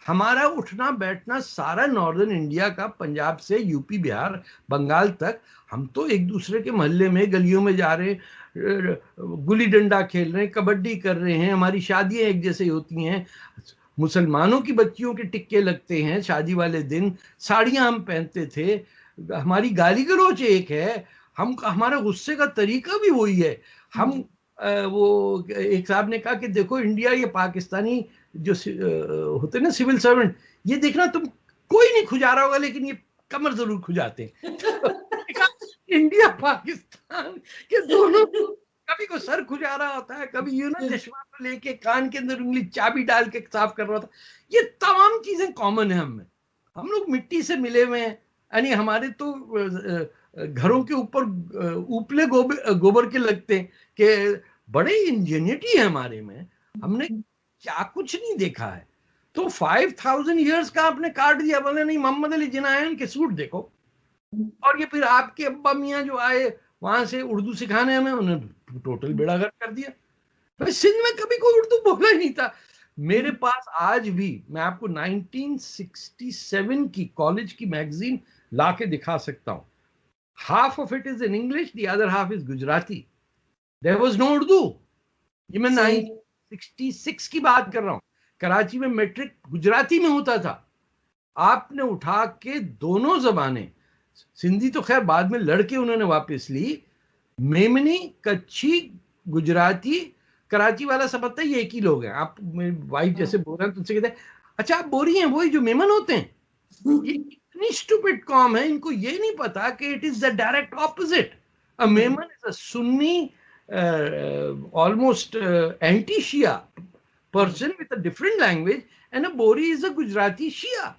हमारा उठना बैठना सारा नॉर्दर्न इंडिया का, पंजाब से यूपी बिहार बंगाल तक, हम तो एक दूसरे के मोहल्ले में गलियों में जा रहे हैं, गुली डंडा खेल रहे हैं, कबड्डी कर रहे हैं, हमारी शादियां एक जैसे होती हैं, मुसलमानों की बच्चियों के टिक्के लगते हैं शादी वाले दिन, साड़ियां हम पहनते थे, हमारी गाली गलौज एक है, हम हमारे गुस्से का तरीका भी वही है। हम वो एक साहब ने कहा कि देखो इंडिया, ये पाकिस्तानी जो होते ना सिविल सर्वेंट, ये देखना तुम कोई नहीं खुजा रहा होगा लेकिन ये कमर जरूर खुजाते हैं। इंडिया पाकिस्तान के दोनों, कभी को सर खुजा रहा होता है, कभी यूं ना चश्मा को लेके कान के अंदर उंगली चाबी डाल के साफ कर रहा होता है। ये तमाम चीजें कॉमन है हमें। हम लोग मिट्टी से मिले हुए हैं, यानी हमारे तो घरों के ऊपर उपले गोबर के लगते हैं कि बड़े इंजीनियरिटी है हमारे में, हमने क्या कुछ नहीं देखा है। तो 5000 ईयर्स का आपने काट दिया, बोले नहीं मोहम्मद अली जिन्ना है उनके सूट देखो। और ये फिर आपके अब्बा मियाँ जो आए वहां से उर्दू सिखाने हमें, उन्होंने टोटल बेड़ागर्क कर दिया। भाई सिंध में कभी कोई उर्दू बोला ही नहीं था। मेरे पास आज भी, मैं आपको 1967 की कॉलेज की मैगजीन ला के दिखा सकता हूँ। Half of it is in English, the other half is Gujarati. There was no Urdu. ये मैं 1966 की बात कर रहा हूँ। कराची में मैट्रिक गुजराती में होता था। आपने उठा के दोनों जबानें, सिंधी तो खैर बाद में लड़के उन्होंने वापस ली, मेमनी, कच्छी, गुजराती, कराची वाला समझता है ये एक ही लोग हैं। आप मेरी वाइफ जैसे बोल रहे हैं, तुमसे कहते हैं अच्छा आप बोरी हैं, वही जो मेमन होते हैं। ये इतनी स्टूपिड कॉम है, इनको ये नहीं पता कि it is the direct opposite. A Memon is a Sunni, almost anti Shia person with a different language, and a Bohri is अ गुजराती शिया।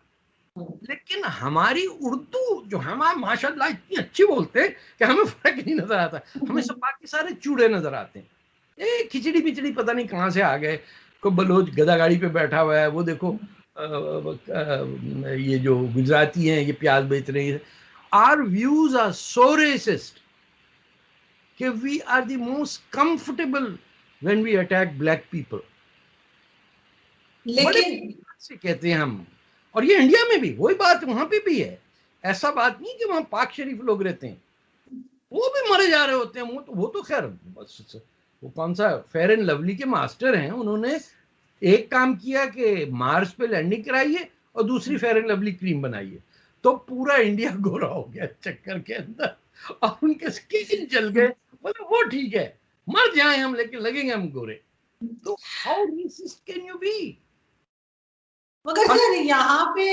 लेकिन हमारी उर्दू जो हमारे माशाल्लाह इतनी अच्छी बोलते हैं कि हमें फर्क नहीं नजर आता। हमें सब बाकी सारे चूड़े नजर आते हैं। खिचड़ी पिचड़ी पता नहीं कहाँ से आ गए। कोई बलोच गधा गाड़ी पे बैठा हुआ है, वो देखो ये जो गुजराती हैं ये प्याज बेच रहे हैं। Our views are so racist कि we are the most comfortable when we attack black people. बड़े से कहते हैं हम। और ये इंडिया में भी वही बात वहां पे भी है। ऐसा बात नहीं कि वहां पाक शरीफ लोग रहते हैं, वो भी मरे जा रहे होते हैं। वो तो खैर बस, वो कौन सा फेयर एंड लवली के मास्टर हैं, उन्होंने एक काम किया कि मार्स पे लैंडिंग कराई है और दूसरी फेयर एंड लवली क्रीम बनाई है, तो पूरा इंडिया गोरा हो गया चक्कर के अंदर, और उनके स्किन जल गए। मतलब वो ठीक है, मर जाए हम लेकिन लगेंगे हम गोरे। तो how racist can you be? मगर सर यहाँ पे,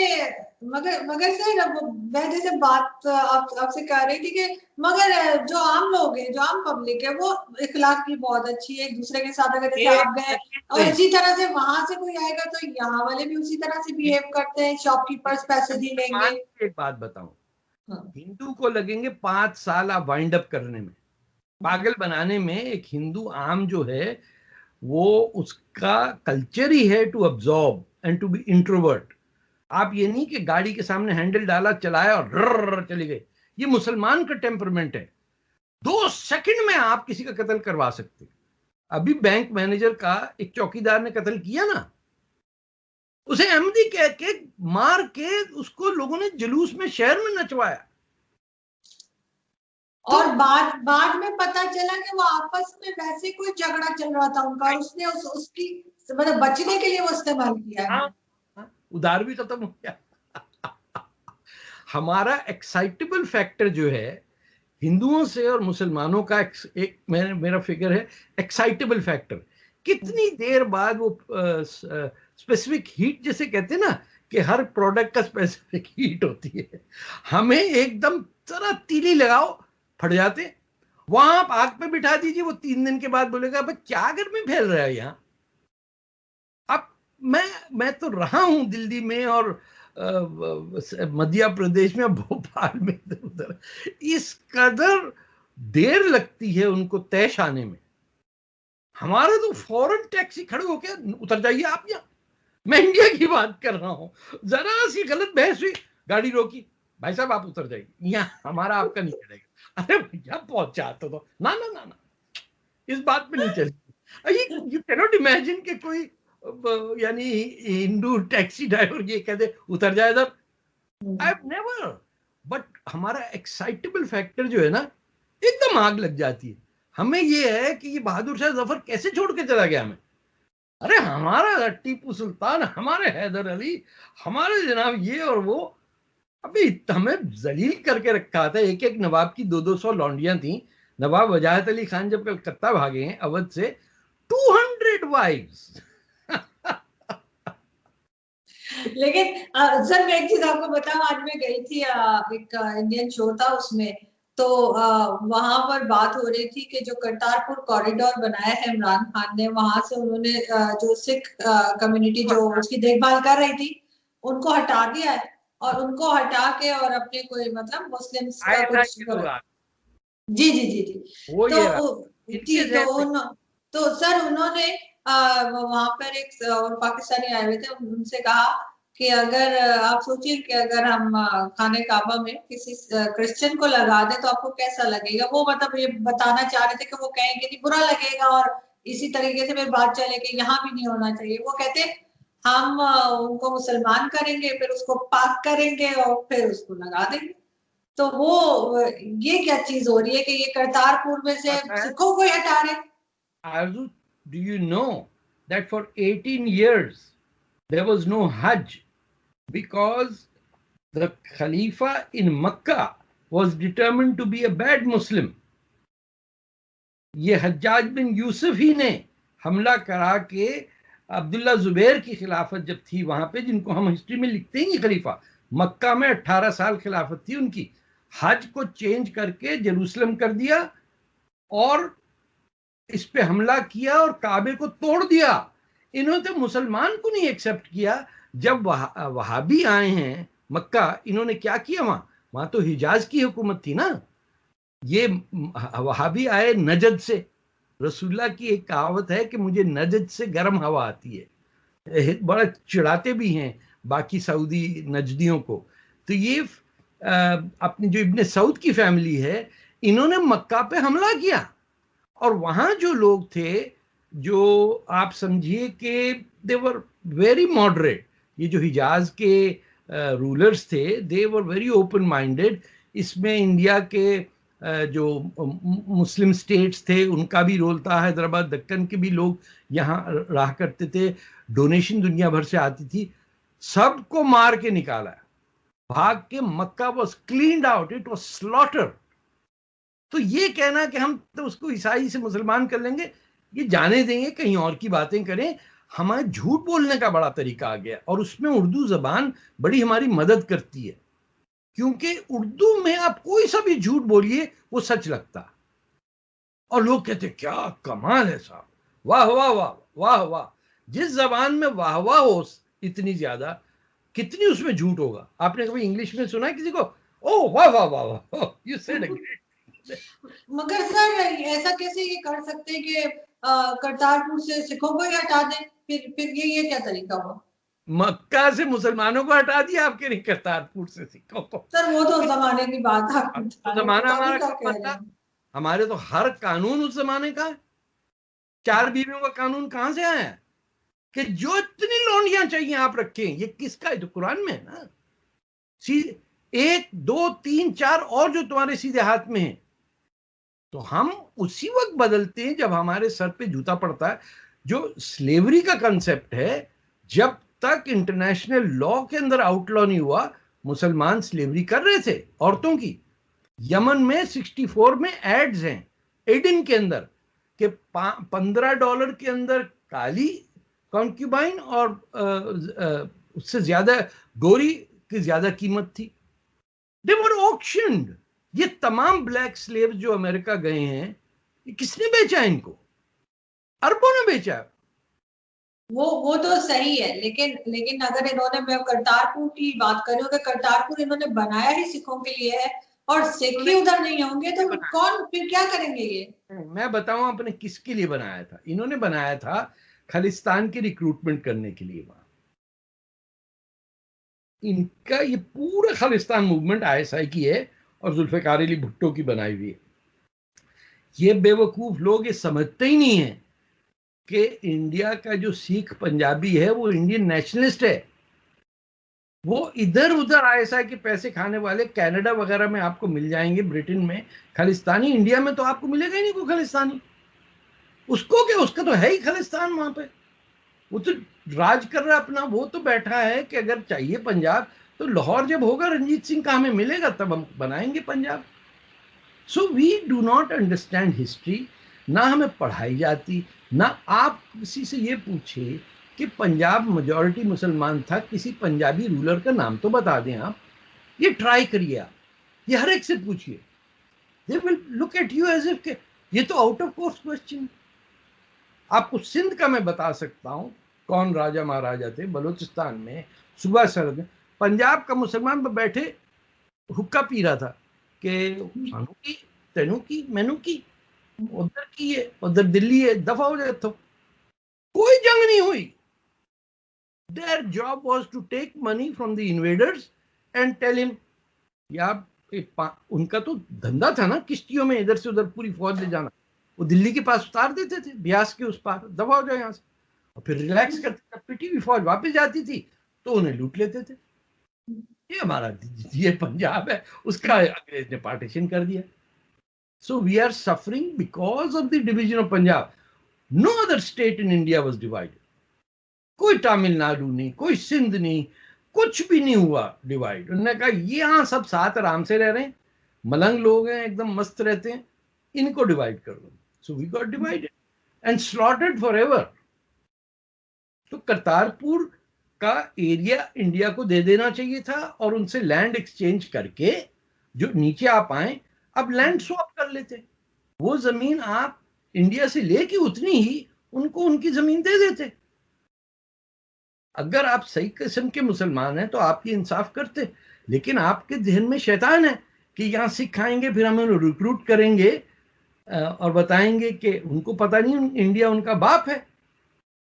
मगर सर मैं जैसे बात आपसे कह रही थी कि मगर जो आम लोग हैं, जो आम पब्लिक है, वो इखलाक की बहुत अच्छी है, एक दूसरे के साथ अगर जैसे आप गए और इसी तरह से वहां से कोई आएगा तो यहाँ वाले भी उसी तरह से बिहेव करते हैं, शॉपकीपर्स पैसे नहीं लेंगे। एक बात बताऊं, हिंदू को लगेंगे 5 साल आप वाइंड अप करने में, पागल बनाने में। एक हिंदू आम जो है वो, उसका कल्चर ही है to absorb and to be introvert. आप ये नहीं कि गाड़ी के सामने हैंडल डाला, चलाया और रर चली गई। ये मुसलमान का टेम्परमेंट है। 2 सेकंड में आप किसी का कत्ल करवा सकते। अभी बैंक मैनेजर का एक चौकीदार ने कत्ल किया ना, उसे अहमदी कह के मार के उसको लोगों ने जुलूस में शहर में नचवाया। और बाद में पता चला कि वो आपस में वैसे कोई झगड़ा चल रहा था उनका, उसने उसकी मतलब बचने के लिए वो इस्तेमाल किया है। उधार भी खत्म हो गया। हमारा एक्साइटेबल फैक्टर जो है हिंदुओं से और मुसलमानों का, एक मेरा फिगर है एक्साइटेबल फैक्टर। कितनी देर बाद वो स्पेसिफिक हीट जैसे कहते हैं ना कि हर प्रोडक्ट का स्पेसिफिक हीट होती है, हमें एकदम जरा तीली लगाओ फट जाते। वहां आप आग पे बिठा दीजिए, वो 3 दिन के बाद बोलेगा भाई क्या गर्मी फैल रहा है यहाँ। अब मैं तो रहा हूं दिल्ली में और मध्य प्रदेश में, भोपाल में, उधर इस कदर देर लगती है उनको तैश आने में। हमारा तो फौरन टैक्सी खड़े होके उतर जाइए आप यहाँ। मैं इंडिया की बात कर रहा हूँ, जरा सी गलत बहस हुई, गाड़ी रोकी, भाई साहब आप उतर जाइए, यहाँ हमारा आपका नहीं चलेगा। अरे भैया पहुंचा तो ना ना ना ना, इस बात पे नहीं चलेगी। यू कैनॉट इमेजिन कि कोई यानी हिंदू टैक्सी ड्राइवर ये कह दे उतर जाए इधर। I have never. बट हमारा एक्साइटेबल फैक्टर जो है ना, एकदम आग लग जाती है। हमें ये है कि ये बहादुर शाह जफर कैसे छोड़ के चला गया हमें। अरे हमारा टीपू सुल्तान, हमारे हैदर अली, हमारे जनाब ये और वो। अभी हमें जलील करके रखा था। एक एक नवाब की 200 लौंडियां थी। नवाब वजाहत अली खान जब कलकत्ता भागे हैं अवध से, 200 वाइफ्स। लेकिन सर मैं एक चीज आपको बताऊं, आज मैं गई थी एक इंडियन शो था उसमें, तो वहां पर बात हो रही थी कि जो करतारपुर कॉरिडोर बनाया है इमरान खान ने, वहां से उन्होंने जो सिख कम्युनिटी जो उसकी देखभाल कर रही थी उनको हटा दिया है, और उनको हटा के और अपने कोई मतलब मुस्लिम्स का कुछ, जी जी जी जी, तो सर उन्होंने वहां पर एक पाकिस्तानी आए हुए थे, उनसे कहा कि अगर आप सोचिए कि अगर हम खाने काबा में किसी क्रिश्चियन को लगा दें तो आपको कैसा लगेगा। वो मतलब ये बताना चाह रहे थे कि वो कहेंगे नहीं बुरा लगेगा, और इसी तरीके से फिर बात चले कि यहाँ भी नहीं होना चाहिए। वो कहते हम उनको मुसलमान करेंगे, फिर उसको पाक करेंगे और फिर उसको लगा देंगे। तो वो ये क्या चीज हो रही है कि ये करतारपुर में से सिखों को ही हटा रहे। Arzu, do you know that for 18 years there was no Hajj because the Khalifa in Makkah was determined to be a bad Muslim. ये हज्जाज बिन यूसुफ ही ने हमला करा के अब्दुल्ला जुबैर की खिलाफत जब थी वहां पे, जिनको हम हिस्ट्री में लिखते ही नहीं खलीफा, मक्का में 18 साल खिलाफत थी उनकी, हज को चेंज करके जेरूसलम कर दिया और इस पे हमला किया और काबे को तोड़ दिया। इन्होंने तो मुसलमान को नहीं एक्सेप्ट किया। जब वहाबी आए हैं मक्का, इन्होंने क्या किया वहां तो हिजाज की हुकूमत थी ना। ये वहाबी आए नजद से, रसूलुल्लाह की एक कहावत है कि मुझे नजद से गर्म हवा आती है, बड़ा चिढ़ाते भी हैं बाकी सऊदी नजदियों को। तो ये अपनी जो इब्ने सऊद की फैमिली है, इन्होंने मक्का पे हमला किया और वहां जो लोग थे, जो आप समझिए कि दे वर वेरी मॉडरेट, ये जो हिजाज के रूलर्स थे, दे वर वेरी ओपन माइंडेड। इसमें इंडिया के जो मुस्लिम स्टेट्स थे उनका भी रोल था, हैदराबाद दक्कन के भी लोग यहाँ रहा करते थे, डोनेशन दुनिया भर से आती थी, सबको मार के निकाला, भाग के Mecca was cleaned out, it was slaughter. तो ये कहना कि हम तो उसको ईसाई से मुसलमान कर लेंगे, ये जाने देंगे, कहीं और की बातें करें। हमारे झूठ बोलने का बड़ा तरीका आ गया और उसमें उर्दू जबान बड़ी हमारी मदद करती है, क्योंकि उर्दू में आप कोई सा भी झूठ बोलिए वो सच लगता और लोग कहते क्या कमाल है साहब, वाह वाह वाह वाह वाह। जिस जबान में वाह वाह हो इतनी ज्यादा, कितनी उसमें झूठ होगा। आपने कभी इंग्लिश में सुना है किसी को ओ वाह वाह वाह वाह, यू सेड अ ग्रेट। मगर सर ऐसा कैसे ये कर सकते हैं कि करतारपुर से सिखों को ही हटा दें? फिर ये क्या तरीका हुआ? मक्का से मुसलमानों को हटा दिया, आपके नहीं, करतारपुर से सिखों को। सर वो तो जमाने की बात आप बता तो रहे हैं, जमाना तो अभी हमारा क्या कब कह रहे बदला? हैं? हमारे तो हर कानून उस जमाने का है। 4 बीवियों का कानून कहां से आया है कि जो इतनी लौंडियां चाहिए आप रखें? ये किसका है? तो कुरान में है ना। 1 2 3 4 और जो तुम्हारे सीधे हाथ में है। तो हम उसी वक्त बदलते हैं जब हमारे सर पे जूता पड़ता है। जो स्लेवरी का कंसेप्ट है, जब तक इंटरनेशनल लॉ के अंदर आउटलॉ नहीं हुआ, मुसलमान स्लेवरी कर रहे थे औरतों की। यमन में 64 में एड्स हैं एडिन के अंदर कि $15 के अंदर काली कॉन्क्यूबाइन और उससे ज्यादा गोरी की ज्यादा कीमत थी। दे वर ऑक्शन्ड। ये तमाम ब्लैक स्लेव जो अमेरिका गए हैं, ये किसने बेचा इनको? अरबों ने बेचा। वो तो सही है, लेकिन अगर इन्होंने, मैं करतारपुर की बात कर रही हूँ कि करतारपुर इन्होंने बनाया ही सिखों के लिए है और सिख ही उधर नहीं होंगे तो कौन फिर क्या करेंगे? ये मैं बताऊं आपने किसके लिए बनाया था। इन्होंने बनाया था खालिस्तान की रिक्रूटमेंट करने के लिए। वहां इनका ये पूरा खालिस्तान मूवमेंट आईएसआई की है और जुल्फिकार अली भुट्टो की बनाई हुई है। ये बेवकूफ लोग ये समझते ही नहीं है कि इंडिया का जो सिख पंजाबी है वो इंडियन नेशनलिस्ट है। वो इधर उधर आईएसआई के पैसे खाने वाले कनाडा वगैरह में आपको मिल जाएंगे, ब्रिटेन में खालिस्तानी। इंडिया में तो आपको मिलेगा ही नहीं कोई खालिस्तानी। उसको क्या, उसका तो है ही खालिस्तान वहां पे। वो तो राज कर रहा अपना। वो तो बैठा है कि अगर चाहिए पंजाब तो लाहौर जब होगा रंजीत सिंह का हमें मिलेगा तब हम बनाएंगे Punjab. So we do not understand history. ना हमें पढ़ाई जाती, ना आप किसी से ये पूछे कि पंजाब मेजॉरिटी मुसलमान था, किसी पंजाबी रूलर का नाम तो बता दें आप। ये ट्राई करिए आप, ये हर एक से पूछिए, they will look at you as if ये तो आउट ऑफ कोर्स क्वेश्चन। आपको सिंध का मैं बता सकता हूं कौन राजा महाराजा थे बलूचिस्तान में, सुबह सरहद में। पंजाब का मुसलमान पर बैठे हुक्का पी रहा था कि सानू की, तेनू की, मैनू की, उधर की है, उधर दिल्ली है, दफा हो जाए। तो कोई जंग नहीं हुई। Their job was to take money from the invaders and tell him, या उनका तो धंधा था ना किश्तियों में इधर से उधर पूरी फौज ले जाना, वो दिल्ली के पास उतार देते थे, ब्यास के उस पार, दबा हो जाए यहाँ से, और फिर रिलैक्स करते थे, पिटी हुई फौज वापस जाती थी तो उन्हें लूट लेते थे। ये हमारा ये पंजाब है, उसका अंग्रेज ने पार्टीशन कर दिया। So we are suffering because of the division of Punjab. No other state in India was divided. कोई तमिलनाडु नहीं, कोई सिंध नहीं, कुछ भी नहीं हुआ डिवाइड। उन्होंने कहा ये यहाँ सब साथ आराम से रह रहे हैं, मलंग लोग हैं, एकदम मस्त रहते हैं, इनको डिवाइड कर दो। So we got divided and slotted forever. तो करतारपुर का एरिया इंडिया को दे देना चाहिए था और उनसे लैंड एक्सचेंज करके जो नीचे आप आए, अब लैंड स्वैप कर लेते। वो जमीन आप इंडिया से लेके उतनी ही उनको उनकी जमीन दे देते। अगर आप सही किस्म के मुसलमान हैं तो आप ये इंसाफ करते, लेकिन आपके जहन में शैतान है कि यहाँ सिख आएंगे फिर हमें रिक्रूट करेंगे और बताएंगे कि उनको पता नहीं इंडिया उनका बाप है।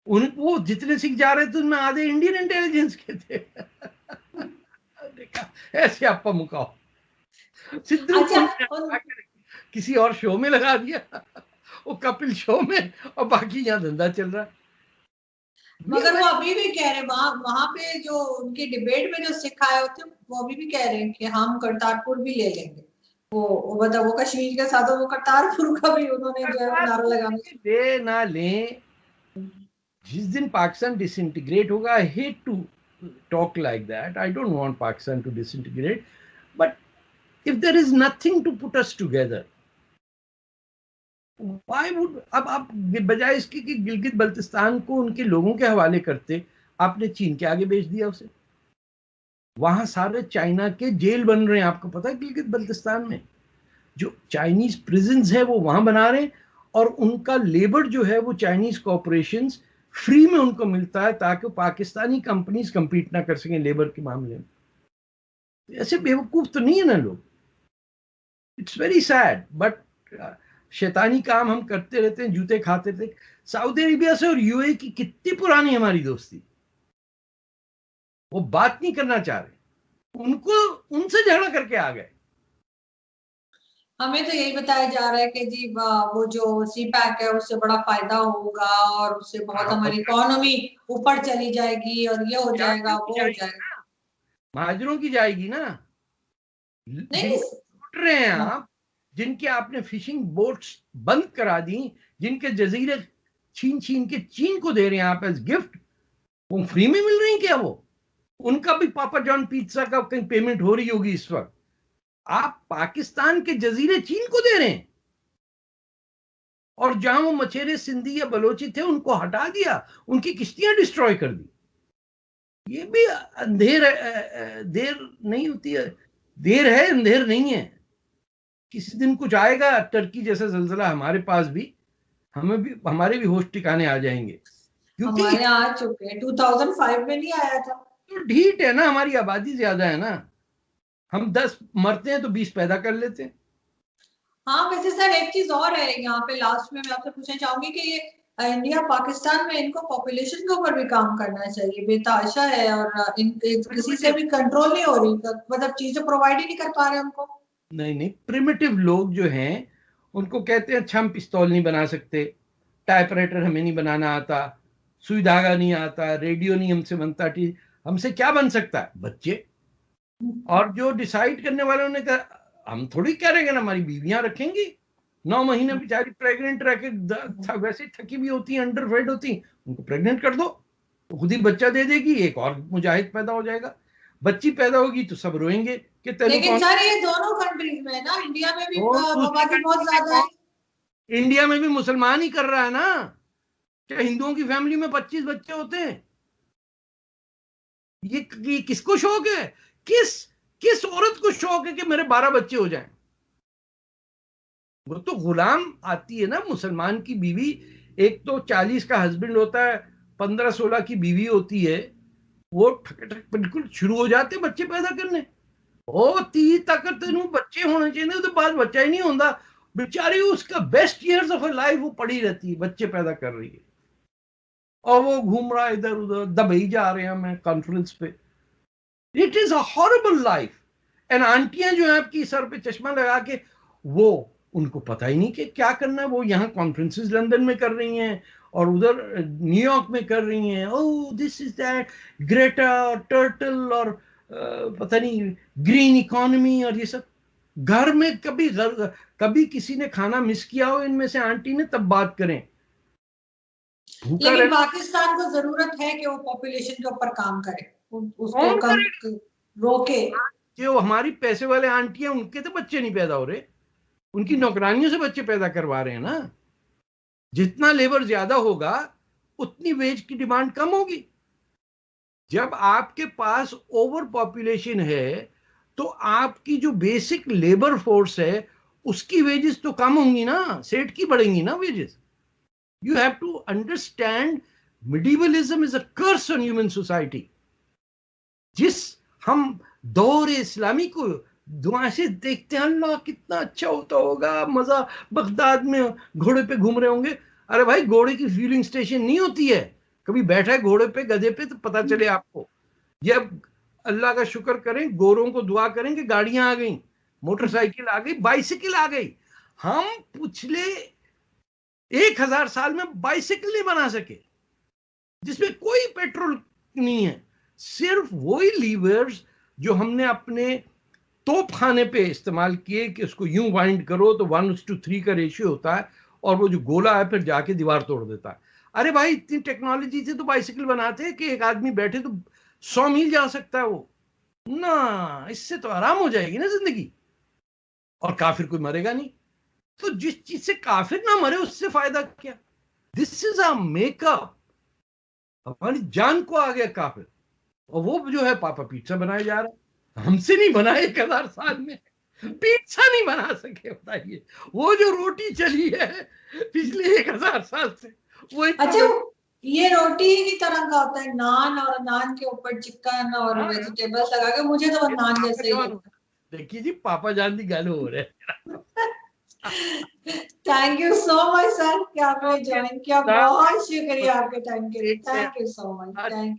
वो जितने सिख जा रहे थे उनमें आधे इंडियन इंटेलिजेंस के थे। देखा ऐसे आपका मुकाओ सिद्धू किसी और शो में लगा दिया, वो कपिल शो में, और बाकी यहाँ धंधा चल रहा है। मगर वो अभी भी कह रहे हैं, वहां पे जो उनकी डिबेट में जो सिख आए होते वो अभी भी कह रहे हैं कि हम करतारपुर भी ले लेंगे। वो मतलब वो कश्मीर के साथ वो करतारपुर का भी उन्होंने जो है नारा लगाने ले ना लें। जिस दिन पाकिस्तान डिसइंटीग्रेट होगा, I hate to talk like that, I don't want Pakistan to disintegrate, but if there is nothing to put us together, why would अब आप बजाय इसके कि गिलगित बल्तिस्तान को उनके लोगों के हवाले करते, आपने चीन के आगे बेच दिया उसे। वहां सारे चाइना के जेल बन रहे हैं, आपको पता है गिलगित बल्तिस्तान में जो चाइनीज प्रिजन्स है वो वहां बना रहे हैं, और उनका लेबर जो है वो चाइनीज कॉर्पोरेशंस फ्री में उनको मिलता है ताकि पाकिस्तानी कंपनीज कंपीट ना कर सकें लेबर के मामले में। ऐसे बेवकूफ तो नहीं है ना लोग। इट्स वेरी सैड, बट शैतानी काम हम करते रहते हैं, जूते खाते थे। सऊदी अरेबिया से और यूएई की कितनी पुरानी हमारी दोस्ती, वो बात नहीं करना चाह रहे, उनको उनसे झगड़ा करके आ गए। हमें तो यही बताया जा रहा है कि जी वो जो सी पैक है उससे बड़ा फायदा होगा और उससे बहुत हमारी इकोनॉमी ऊपर चली जाएगी और ये हो जाएगा वो हो जाएगा। महाजरों की जाएगी ना, नहीं लूट रहे हैं आप, जिनके आपने फिशिंग बोट्स बंद करा दी, जिनके जजीरे छीन छीन के चीन को दे रहे हैं आप एज गिफ्ट, वो फ्री में मिल रही हैं क्या? वो उनका भी पापा जॉन पिज्जा का कहीं पेमेंट हो रही होगी इस वक्त। आप पाकिस्तान के जजीरे चीन को दे रहे हैं, और जहां वो मछेरे सिंधी या बलोची थे उनको हटा दिया, उनकी किश्तियां डिस्ट्रॉय कर दी। ये भी अंधेर देर नहीं होती है, देर है अंधेर नहीं है। किसी दिन कुछ आएगा टर्की जैसा जलजला हमारे पास भी, हमें भी, हमारे भी होश ठिकाने आ जाएंगे। क्योंकि हमारे आ चुके हैं, 2005 में नहीं आया था। तो ढीठ है ना, हमारी आबादी ज्यादा है ना, हम 10 मरते हैं तो 20 पैदा कर लेते हैं। हाँ वैसे सर एक चीज और है यहाँ पे लास्ट में मैं आपसे पूछना चाहूंगी कि ये इंडिया पाकिस्तान में इनको पॉपुलेशन के ऊपर भी काम करना चाहिए, बेताशा है और किसी से भी कंट्रोल नहीं हो रही, मतलब चीजें प्रोवाइड ही नहीं कर पा रहे हमको। नहीं, प्रिमिटिव लोग जो हैं उनको कहते हैं अच्छा हम पिस्तौल नहीं बना सकते, टाइपराइटर हमें नहीं बनाना आता, सुई धागा नहीं आता, रेडियो नहीं हमसे बनता, हमसे क्या बन सकता है? बच्चे। और जो डिसाइड करने वाले उन्होंने कहा हम थोड़ी कह रहे हैं ना हमारी बीवियां रखेंगी, 9 महीने बेचारी प्रेग्नेंट रह के वैसे थकी भी होती, अंडरफेड होती, उनको प्रेग्नेंट कर दो तो खुद ही बच्चा दे देगी, एक और मुजाहिद पैदा हो जाएगा। बच्ची पैदा होगी तो सब रोएंगे कि लेकिन सर ये दोनों कंट्रीज में है ना, इंडिया में भी आबादी बहुत ज्यादा है। इंडिया में भी मुसलमान ही कर रहा है ना, क्या हिंदुओं की फैमिली में 25 बच्चे होते हैं? ये किसको शौक है? किस औरत को शौक है कि मेरे 12 बच्चे हो जाएं? वो तो गुलाम आती है ना मुसलमान की बीवी, एक तो 40 का हस्बैंड होता है, 15-16 की बीवी होती है, वो ठक ठक बिल्कुल शुरू हो जाते बच्चे पैदा करने। ओ ती तक तेन बच्चे होने चाहिए, तो बाद बच्चा ही नहीं होता, बेचारी उसका बेस्ट ईयर्स ऑफ लाइफ वो पड़ी रहती है, बच्चे पैदा कर रही है। और वो घूम रहा है इधर उधर, दुबई जा रहे हैं मैं कॉन्फ्रेंस पे। It is a horrible life. And आंटियां जो है आपकी सर पे चश्मा लगा के, वो उनको पता ही नहीं कि क्या करना है। वो यहाँ कॉन्फ्रेंसेस लंदन में कर रही हैं और उधर न्यूयॉर्क में कर रही हैं। Oh this is that, Greta turtle और पता नहीं ग्रीन इकोनॉमी और ये सब। घर में कभी किसी ने खाना मिस किया हो इनमें से आंटी ने, तब बात करें। भूखा लेकिन रहना पाकिस्तान को जरूरत है कि वो पॉपुलेशन के ऊपर काम करे, उसको कौन कम करेगा? रोके। जो हमारी पैसे वाले आंटी हैं उनके तो बच्चे नहीं पैदा हो रहे, उनकी नौकरानियों से बच्चे पैदा करवा रहे हैं ना। जितना लेबर ज्यादा होगा उतनी वेज की डिमांड कम होगी। जब आपके पास ओवर पॉपुलेशन है तो आपकी जो बेसिक लेबर फोर्स है उसकी वेजेस तो कम होंगी ना, सेठ की बढ़ेंगी ना wages. You have to understand medievalism is a curse on human society. जिस हम दौर इस्लामी को दुआ से देखते हैं, अल्लाह कितना अच्छा होता होगा, मजा, बगदाद में घोड़े पे घूम रहे होंगे। अरे भाई घोड़े की फ्यूलिंग स्टेशन नहीं होती है, कभी बैठा है घोड़े पे गधे पे तो पता चले आपको। जब अल्लाह का शुक्र करें, गोरों को दुआ करें कि गाड़ियां आ गई, मोटरसाइकिल आ गई, बाइसिकल आ गई। हम पिछले 1000 साल में बाइसिकल नहीं बना सके जिसमें कोई पेट्रोल नहीं है। सिर्फ वही लीवर्स जो हमने अपने तोप खाने पे इस्तेमाल किए कि उसको यूं वाइंड करो तो 1:3 का रेशियो होता है और वो जो गोला है फिर जाके दीवार तोड़ देता है। अरे भाई इतनी टेक्नोलॉजी से तो बाइसिकल बनाते हैं कि एक आदमी बैठे तो 100 मील जा सकता है वो ना। इससे तो आराम हो जाएगी ना जिंदगी, और काफिर कोई मरेगा नहीं। तो जिस चीज से काफिर ना मरे उससे फायदा क्या? This is a makeup. हमारी जान को आ गया काफिर, और वो जो है पापा पिज्जा बनाया जा रहा है। हमसे नहीं बना 1000 साल में, पिज्जा नहीं बना सके बताइए। वो जो रोटी चली है पिछले 1000 साल से वो इतना अच्छा, ये रोटी की तरह का होता है नान, और नान के ऊपर चिकन और हाँ, वेजिटेबल्स लगा के, मुझे तो वो नान पापा जैसे ही जवान लगता देखिए जी, पापा जान की गल हो रहे हैं। है। Thank you so much sir कि आपने ओके, ज्वाइन किया, बहुत शुक्रिया आपके टाइम के लिए। Thank you so much, thank